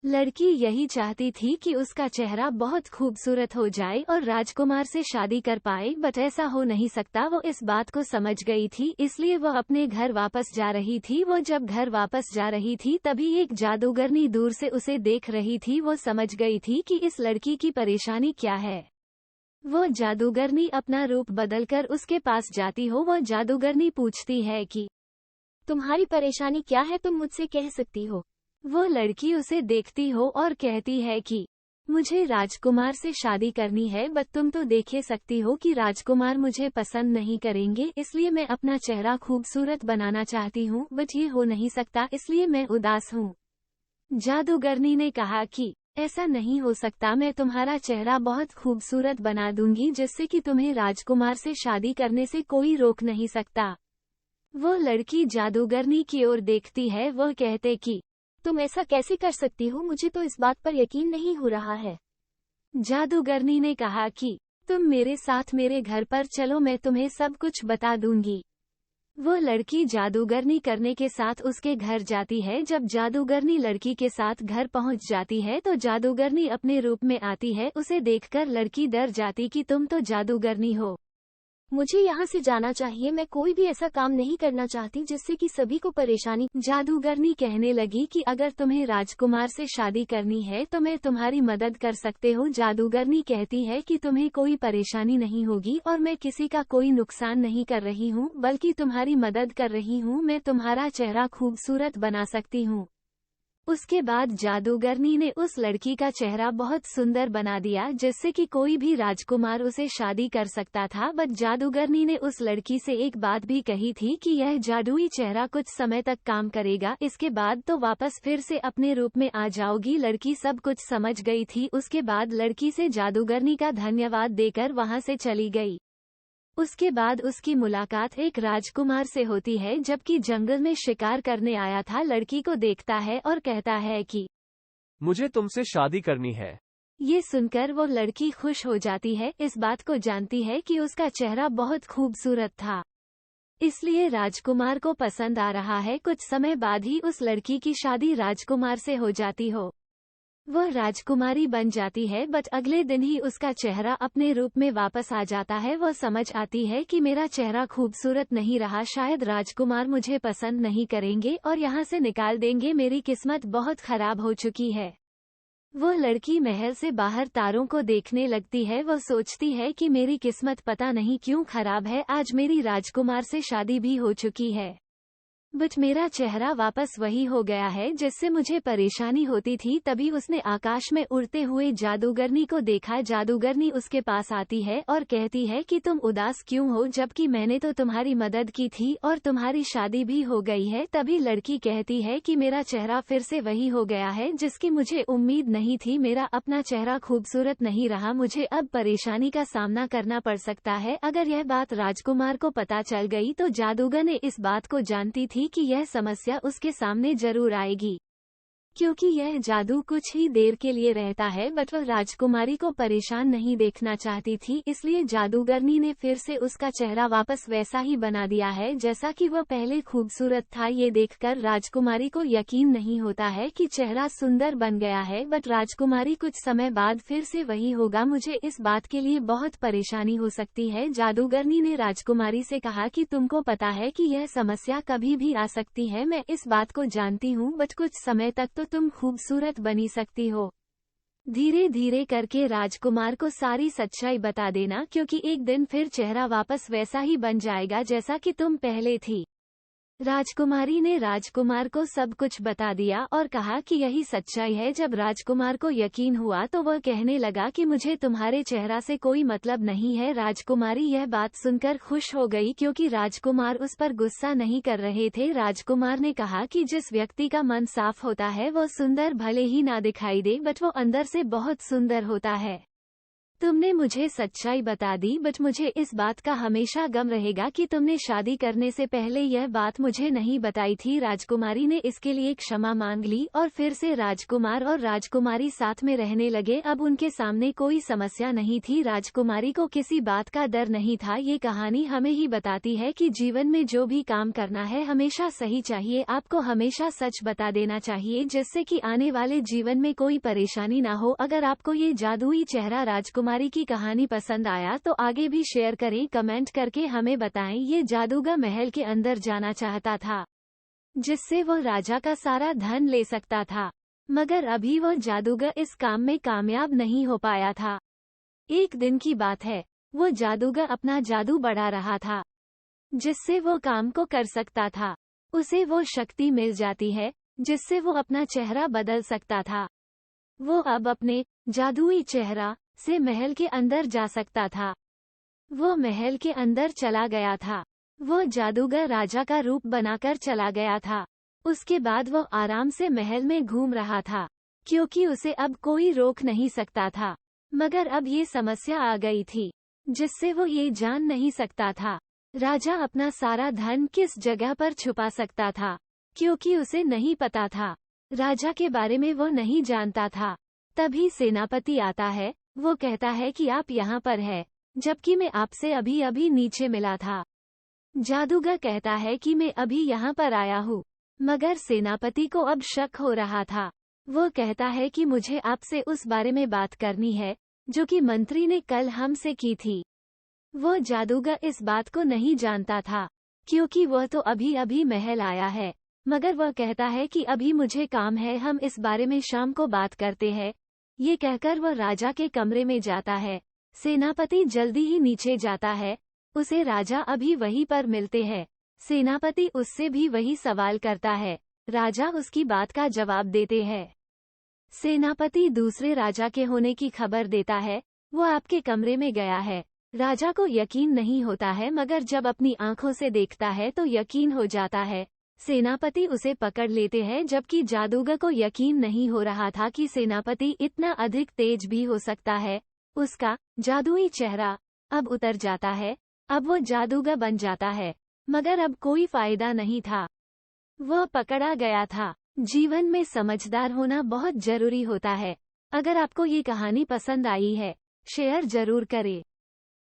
लड़की यही चाहती थी कि उसका चेहरा बहुत खूबसूरत हो जाए और राजकुमार से शादी कर पाए, बट ऐसा हो नहीं सकता। वो इस बात को समझ गई थी, इसलिए वह अपने घर वापस जा रही थी। वो जब घर वापस जा रही थी तभी एक जादूगरनी दूर से उसे देख रही थी। वो समझ गई थी कि इस लड़की की परेशानी क्या है। वो जादूगरनी अपना रूप बदलकर उसके पास जाती हो। वो जादूगरनी पूछती है कि तुम्हारी परेशानी क्या है, तुम मुझसे कह सकती हो। वो लड़की उसे देखती हो और कहती है कि मुझे राजकुमार से शादी करनी है, बट तुम तो देखे सकती हो कि राजकुमार मुझे पसंद नहीं करेंगे, इसलिए मैं अपना चेहरा खूबसूरत बनाना चाहती हूँ, बट ये हो नहीं सकता, इसलिए मैं उदास हूँ। जादूगरनी ने कहा कि ऐसा नहीं हो सकता, मैं तुम्हारा चेहरा बहुत खूबसूरत बना दूंगी जिससे कि तुम्हें राजकुमार से शादी करने से कोई रोक नहीं सकता। वो लड़की जादूगरनी की ओर देखती है। वह कहते कि तुम ऐसा कैसे कर सकती हो, मुझे तो इस बात पर यकीन नहीं हो रहा है। जादूगरनी ने कहा कि तुम मेरे साथ मेरे घर पर चलो, मैं तुम्हें सब कुछ बता दूंगी। वो लड़की जादूगरनी करने के साथ उसके घर जाती है। जब जादूगरनी लड़की के साथ घर पहुंच जाती है तो जादूगरनी अपने रूप में आती है। उसे देखकर लड़की डर जाती कि तुम तो जादूगरनी हो। मुझे यहाँ से जाना चाहिए, मैं कोई भी ऐसा काम नहीं करना चाहती जिससे कि सभी को परेशानी। जादूगरनी कहने लगी कि अगर तुम्हें राजकुमार से शादी करनी है तो मैं तुम्हारी मदद कर सकते हो। जादूगरनी कहती है कि तुम्हें कोई परेशानी नहीं होगी और मैं किसी का कोई नुकसान नहीं कर रही हूँ, बल्कि तुम्हारी मदद कर रही हूँ। मैं तुम्हारा चेहरा खूबसूरत बना सकती हूँ। उसके बाद जादूगरनी ने उस लड़की का चेहरा बहुत सुंदर बना दिया जिससे कि कोई भी राजकुमार उसे शादी कर सकता था। बट जादूगरनी ने उस लड़की से एक बात भी कही थी कि यह जादुई चेहरा कुछ समय तक काम करेगा, इसके बाद तो वापस फिर से अपने रूप में आ जाओगी। लड़की सब कुछ समझ गई थी। उसके बाद लड़की से जादूगरनी का धन्यवाद देकर वहां से चली गई। उसके बाद उसकी मुलाकात एक राजकुमार से होती है जबकि जंगल में शिकार करने आया था। लड़की को देखता है और कहता है कि मुझे तुमसे शादी करनी है। ये सुनकर वो लड़की खुश हो जाती है। इस बात को जानती है कि उसका चेहरा बहुत खूबसूरत था, इसलिए राजकुमार को पसंद आ रहा है। कुछ समय बाद ही उस लड़की की शादी राजकुमार से हो जाती हो। वह राजकुमारी बन जाती है, बट अगले दिन ही उसका चेहरा अपने रूप में वापस आ जाता है। वह समझ आती है कि मेरा चेहरा खूबसूरत नहीं रहा, शायद राजकुमार मुझे पसंद नहीं करेंगे और यहाँ से निकाल देंगे, मेरी किस्मत बहुत खराब हो चुकी है। वो लड़की महल से बाहर तारों को देखने लगती है। वह सोचती है कि मेरी किस्मत पता नहीं क्यों खराब है, आज मेरी राजकुमार से शादी भी हो चुकी है, बट मेरा चेहरा वापस वही हो गया है जिससे मुझे परेशानी होती थी। तभी उसने आकाश में उड़ते हुए जादूगरनी को देखा। जादूगरनी उसके पास आती है और कहती है कि तुम उदास क्यों हो, जबकि मैंने तो तुम्हारी मदद की थी और तुम्हारी शादी भी हो गई है। तभी लड़की कहती है कि मेरा चेहरा फिर से वही हो गया है जिसकी मुझे उम्मीद नहीं थी, मेरा अपना चेहरा खूबसूरत नहीं रहा, मुझे अब परेशानी का सामना करना पड़ सकता है। अगर यह बात राजकुमार को पता चल गई तो जादूगर ने इस बात को जानती थी कि यह समस्या उसके सामने जरूर आएगी, क्योंकि यह जादू कुछ ही देर के लिए रहता है। बट वह राजकुमारी को परेशान नहीं देखना चाहती थी, इसलिए जादूगरनी ने फिर से उसका चेहरा वापस वैसा ही बना दिया है जैसा कि वह पहले खूबसूरत था। ये देखकर राजकुमारी को यकीन नहीं होता है कि चेहरा सुंदर बन गया है, बट राजकुमारी कुछ समय बाद फिर से वही होगा, मुझे इस बात के लिए बहुत परेशानी हो सकती है। जादूगरनी ने राजकुमारी से कहा कि तुमको पता है कि यह समस्या कभी भी आ सकती है, मैं इस बात को जानती हूँ, बट कुछ समय तक तो तुम खूबसूरत बनी सकती हो। धीरे धीरे करके राजकुमार को सारी सच्चाई बता देना, क्योंकि एक दिन फिर चेहरा वापस वैसा ही बन जाएगा जैसा कि तुम पहले थी। राजकुमारी ने राजकुमार को सब कुछ बता दिया और कहा कि यही सच्चाई है। जब राजकुमार को यकीन हुआ तो वह कहने लगा कि मुझे तुम्हारे चेहरा से कोई मतलब नहीं है। राजकुमारी यह बात सुनकर खुश हो गई क्योंकि राजकुमार उस पर गुस्सा नहीं कर रहे थे। राजकुमार ने कहा कि जिस व्यक्ति का मन साफ होता है वह सुंदर भले ही ना दिखाई दे, बट वो अंदर से बहुत सुंदर होता है। तुमने मुझे सच्चाई बता दी, बट मुझे इस बात का हमेशा गम रहेगा कि तुमने शादी करने से पहले यह बात मुझे नहीं बताई थी। राजकुमारी ने इसके लिए क्षमा मांग ली और फिर से राजकुमार और राजकुमारी साथ में रहने लगे। अब उनके सामने कोई समस्या नहीं थी, राजकुमारी को किसी बात का डर नहीं था। ये कहानी हमें ही बताती है कि जीवन में जो भी काम करना है हमेशा सही चाहिए, आपको हमेशा सच बता देना चाहिए, जिससे कि आने वाले जीवन में कोई परेशानी ना हो। अगर आपको ये जादुई चेहरा राजकुमारी की कहानी पसंद आया तो आगे भी शेयर करें, कमेंट करके हमें बताएं। ये जादूगर महल के अंदर जाना चाहता था जिससे वो राजा का सारा धन ले सकता था, मगर अभी वो जादूगर इस काम में कामयाब नहीं हो पाया था। एक दिन की बात है, वो जादूगर अपना जादू बढ़ा रहा था जिससे वो काम को कर सकता था। उसे वो शक्ति मिल जाती है जिससे वो अपना चेहरा बदल सकता था। वो अब अपने जादुई चेहरा से महल के अंदर जा सकता था। वो महल के अंदर चला गया था। वो जादूगर राजा का रूप बनाकर चला गया था। उसके बाद वो आराम से महल में घूम रहा था क्योंकि उसे अब कोई रोक नहीं सकता था। मगर अब ये समस्या आ गई थी जिससे वो ये जान नहीं सकता था राजा अपना सारा धन किस जगह पर छुपा सकता था, क्योंकि उसे नहीं पता था। राजा के बारे में वो नहीं जानता था। तभी सेनापति आता है। वो कहता है कि आप यहाँ पर है, जबकि मैं आपसे अभी अभी नीचे मिला था। जादूगर कहता है कि मैं अभी यहाँ पर आया हूँ, मगर सेनापति को अब शक हो रहा था। वो कहता है कि मुझे आपसे उस बारे में बात करनी है जो कि मंत्री ने कल हमसे की थी। वो जादूगर इस बात को नहीं जानता था क्योंकि वह तो अभी अभी महल आया है, मगर वह कहता है कि अभी मुझे काम है, हम इस बारे में शाम को बात करते हैं। ये कहकर वह राजा के कमरे में जाता है। सेनापति जल्दी ही नीचे जाता है। उसे राजा अभी वहीं पर मिलते हैं। सेनापति उससे भी वही सवाल करता है। राजा उसकी बात का जवाब देते हैं। सेनापति दूसरे राजा के होने की खबर देता है। वो आपके कमरे में गया है। राजा को यकीन नहीं होता है, मगर जब अपनी आंखों से देखता है तो यकीन हो जाता है। सेनापति उसे पकड़ लेते हैं, जबकि जादूगर को यकीन नहीं हो रहा था कि सेनापति इतना अधिक तेज भी हो सकता है। उसका जादुई चेहरा अब उतर जाता है। अब वो जादूगर बन जाता है, मगर अब कोई फायदा नहीं था। वह पकड़ा गया था। जीवन में समझदार होना बहुत जरूरी होता है। अगर आपको ये कहानी पसंद आई है, शेयर जरूर करें।